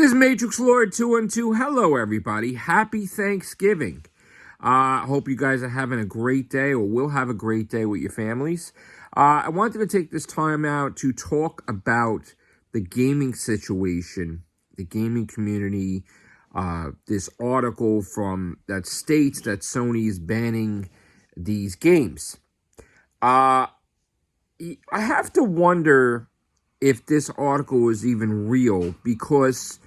is Matrix Lord 212. Hello, everybody. Happy Thanksgiving. I hope you guys are having a great day or will have a great day with your families. I wanted to take this time out to talk about the gaming situation, the gaming community, this article that states that Sony is banning these games. I have to wonder if this article is even real, because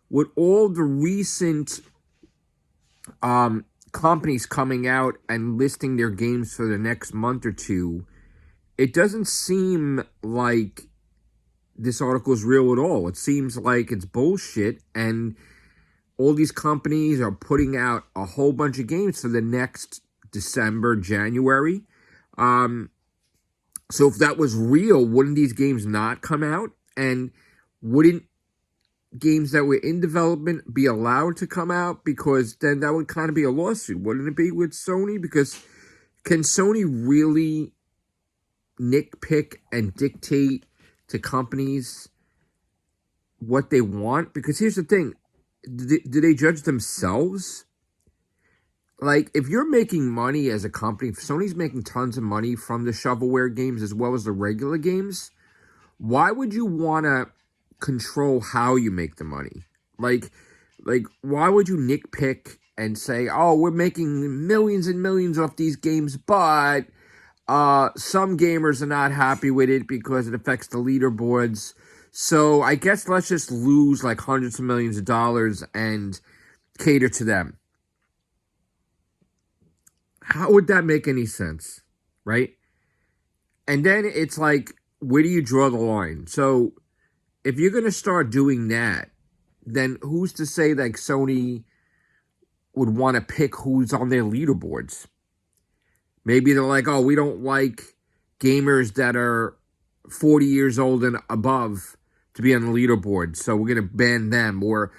with all the recent companies coming out and listing their games for the next month or two, it doesn't seem like this article is real at all. It seems like it's bullshit, and all these companies are putting out a whole bunch of games for the next December, January. So if that was real, wouldn't these games not come out? And wouldn't games that were in development be allowed to come out? Because then that would kind of be a lawsuit, wouldn't it be, with Sony? Because can Sony really nitpick and dictate to companies what they want? Because here's the thing. Do they judge themselves? Like, if you're making money as a company, if Sony's making tons of money from the shovelware games as well as the regular games, why would you want to control how you make the money? Like, why would you nitpick and say, oh, we're making millions and millions off these games, but some gamers are not happy with it because it affects the leaderboards. So I guess let's just lose like hundreds of millions of dollars and cater to them. How would that make any sense, right? And then it's like, where do you draw the line? So if you're going to start doing that, then who's to say that Sony would want to pick who's on their leaderboards? Maybe they're like, oh, we don't like gamers that are 40 years old and above to be on the leaderboard, so we're going to ban them. Or,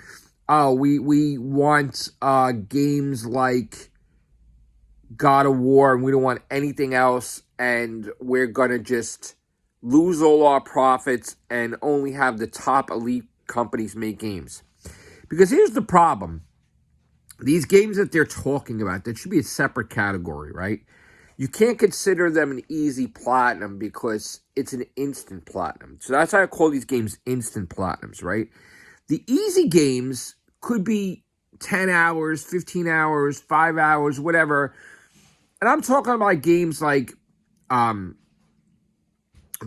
oh, we want games like God of War, and we don't want anything else, and we're going to just lose all our profits and only have the top elite companies make games. Because here's the problem. These games that they're talking about, that should be a separate category, right? You can't consider them an easy platinum because it's an instant platinum. So that's why I call these games instant platinums, right? The easy games could be 10 hours, 15 hours, 5 hours, whatever. And I'm talking about games like, I'm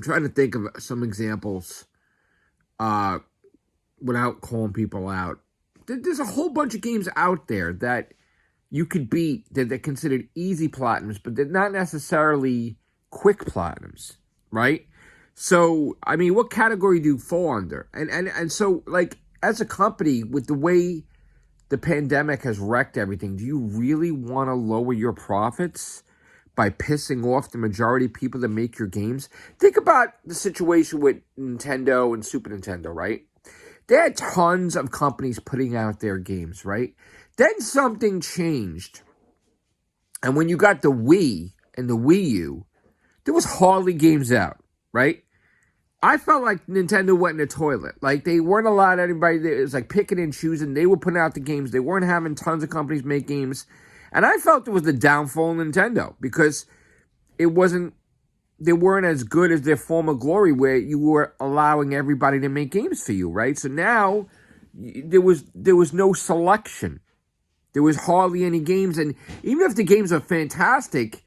trying to think of some examples without calling people out. There's a whole bunch of games out there that you could beat that they're considered easy platinums, but they're not necessarily quick platinums, right? So, I mean, what category do you fall under? And so, like, as a company, with the way the pandemic has wrecked everything, do you really want to lower your profits by pissing off the majority of people that make your games? Think about the situation with Nintendo and Super Nintendo, right? They had tons of companies putting out their games, right? Then something changed. And when you got the Wii and the Wii U, there was hardly games out, right? I felt like Nintendo went in the toilet. Like, they weren't allowed anybody. It was like picking and choosing. They were putting out the games. They weren't having tons of companies make games. And I felt it was the downfall of Nintendo, because they weren't as good as their former glory, where you were allowing everybody to make games for you, right? So now there was no selection. There was hardly any games, and even if the games are fantastic,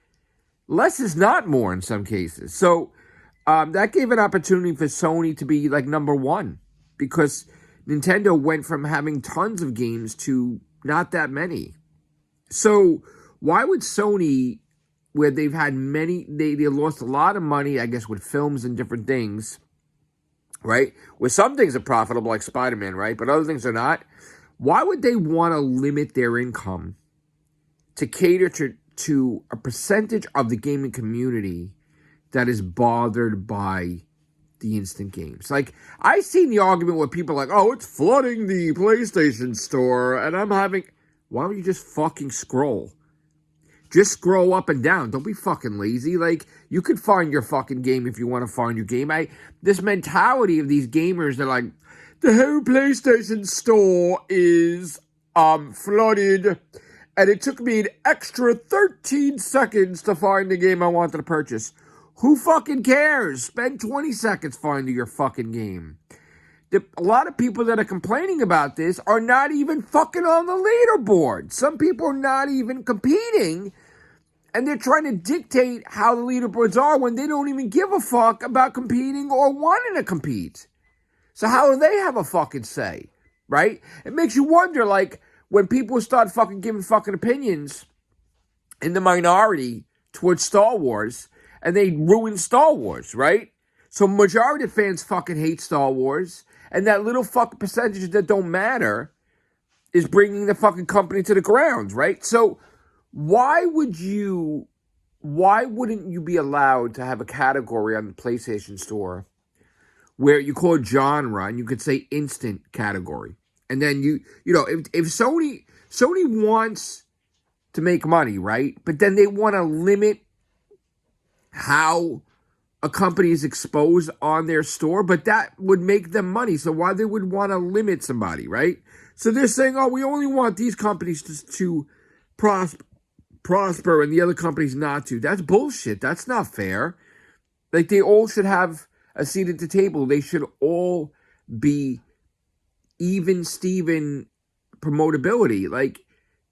less is not more in some cases. So that gave an opportunity for Sony to be like number one, because Nintendo went from having tons of games to not that many. So why would Sony, where they've had many, they lost a lot of money, I guess, with films and different things, right? Where some things are profitable, like Spider-Man, right? But other things are not. Why would they want to limit their income to cater to a percentage of the gaming community that is bothered by the instant games? Like, I've seen the argument where people are like, oh, it's flooding the PlayStation store, and I'm having... Why don't you just fucking scroll? Just scroll up and down. Don't be fucking lazy. Like, you could find your fucking game if you want to find your game. This mentality of these gamers, they're like, the whole PlayStation store is flooded, and it took me an extra 13 seconds to find the game I wanted to purchase. Who fucking cares? Spend 20 seconds finding your fucking game. A lot of people that are complaining about this are not even fucking on the leaderboard. Some people are not even competing, and they're trying to dictate how the leaderboards are when they don't even give a fuck about competing or wanting to compete. So how do they have a fucking say, right? It makes you wonder, like, when people start fucking giving fucking opinions in the minority towards Star Wars, and they ruin Star Wars, right? So majority of fans fucking hate Star Wars, and that little fucking percentage that don't matter is bringing the fucking company to the ground, right? So why wouldn't you be allowed to have a category on the PlayStation Store where you call it genre and you could say instant category? And then you know, if Sony wants to make money, right? But then they want to limit how a company is exposed on their store, but that would make them money. So why they would want to limit somebody, right? So they're saying, oh, we only want these companies to prosper and the other companies not to. That's bullshit. That's not fair. Like, they all should have a seat at the table. They should all be even Steven promotability. Like,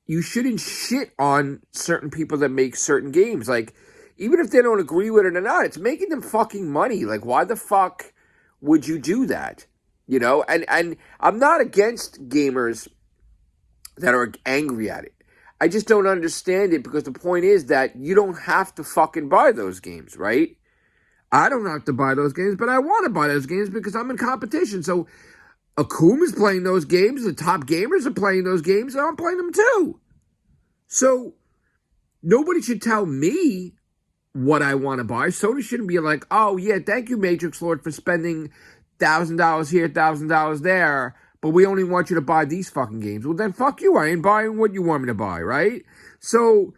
you shouldn't shit on certain people that make certain games. Like, even if they don't agree with it or not, it's making them fucking money. Like, why the fuck would you do that? You know? And I'm not against gamers that are angry at it. I just don't understand it, because the point is that you don't have to fucking buy those games, right? I don't have to buy those games, but I want to buy those games because I'm in competition. So Akum is playing those games, the top gamers are playing those games, and I'm playing them too. So nobody should tell me what I want to buy. Sony shouldn't be like, oh yeah, thank you, Matrix Lord, for spending $1,000 here, $1,000 there, but we only want you to buy these fucking games. Well, then fuck you. I ain't buying what you want me to buy, right? So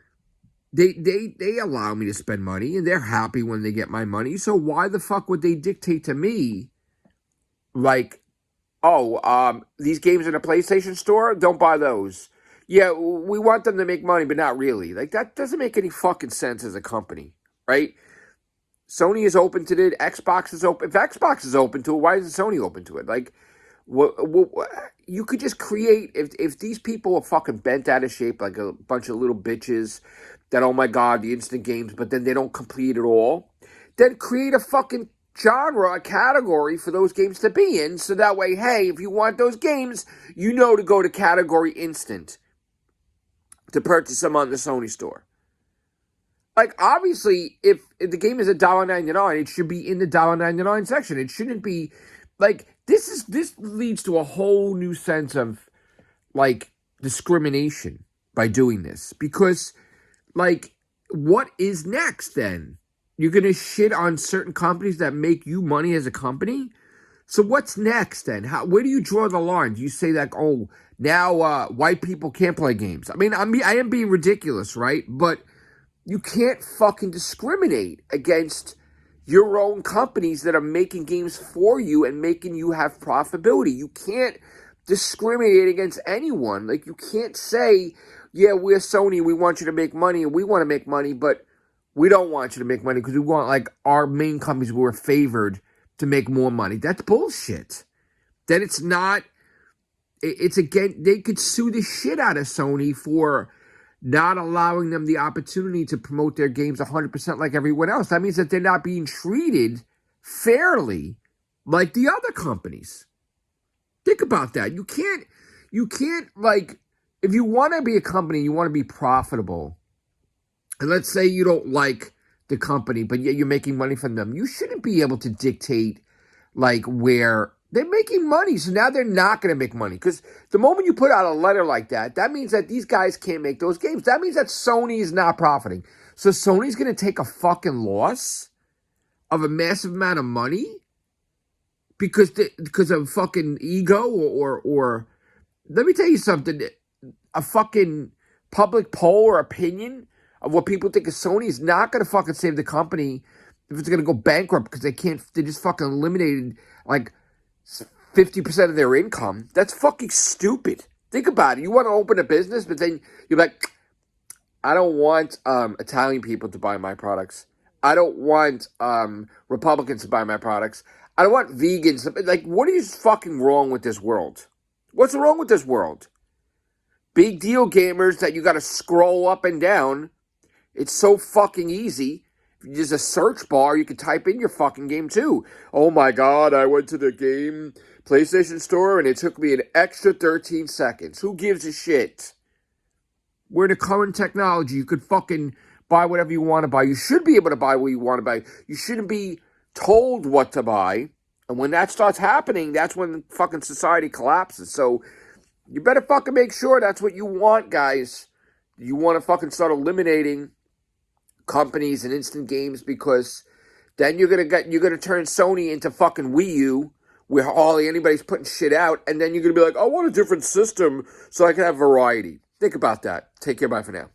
they allow me to spend money, and they're happy when they get my money. So why the fuck would they dictate to me, like, oh, these games in a PlayStation Store, don't buy those. Yeah, we want them to make money, but not really. Like, that doesn't make any fucking sense as a company, right? Sony is open to it. Xbox is open. If Xbox is open to it, why isn't Sony open to it? Like, you could just create, if these people are fucking bent out of shape like a bunch of little bitches that, oh my God, the instant games, but then they don't complete it all, then create a fucking genre, a category for those games to be in, so that way, hey, if you want those games, you know to go to category instant to purchase them on the Sony store. Like, obviously, if the game is $1.99, it should be in the $1.99 section. It shouldn't be, like, this leads to a whole new sense of, like, discrimination by doing this. Because, like, what is next then? You're going to shit on certain companies that make you money as a company? So what's next then? Where do you draw the line? Do you say that, oh, now white people can't play games? I mean, I am being ridiculous, right? But you can't fucking discriminate against your own companies that are making games for you and making you have profitability. You can't discriminate against anyone. Like, you can't say, yeah, we're Sony, we want you to make money, and we want to make money, but we don't want you to make money because we want, like, our main companies were favored to make more money. That's bullshit. Then it's not, it's again, they could sue the shit out of Sony for not allowing them the opportunity to promote their games 100% like everyone else. That means that they're not being treated fairly like the other companies. Think about that. You can't, like, if you want to be a company, you want to be profitable, and let's say you don't like the company, but yet you're making money from them, you shouldn't be able to dictate, like, where they're making money. So now they're not going to make money. Because the moment you put out a letter like that, that means that these guys can't make those games. That means that Sony is not profiting. So Sony's going to take a fucking loss of a massive amount of money because of fucking ego or let me tell you something. A fucking public poll or opinion of what people think of Sony is not going to fucking save the company if it's going to go bankrupt because they just fucking eliminated, like, 50% of their income. That's fucking stupid. Think about it. You want to open a business, but then you're like, I don't want Italian people to buy my products. I don't want Republicans to buy my products. I don't want vegans. Like, what is fucking wrong with this world? What's wrong with this world? Big deal gamers that you got to scroll up and down. It's so fucking easy. There's a search bar. You can type in your fucking game too. Oh my God, I went to the game PlayStation store and it took me an extra 13 seconds. Who gives a shit? We're in the current technology. You could fucking buy whatever you want to buy. You should be able to buy what you want to buy. You shouldn't be told what to buy. And when that starts happening, that's when fucking society collapses. So you better fucking make sure that's what you want, guys. You want to fucking start eliminating companies and instant games, because then you're gonna turn Sony into fucking Wii U, where anybody's putting shit out, and then you're gonna be like, I want a different system so I can have variety. Think about that. Take care. Bye for now.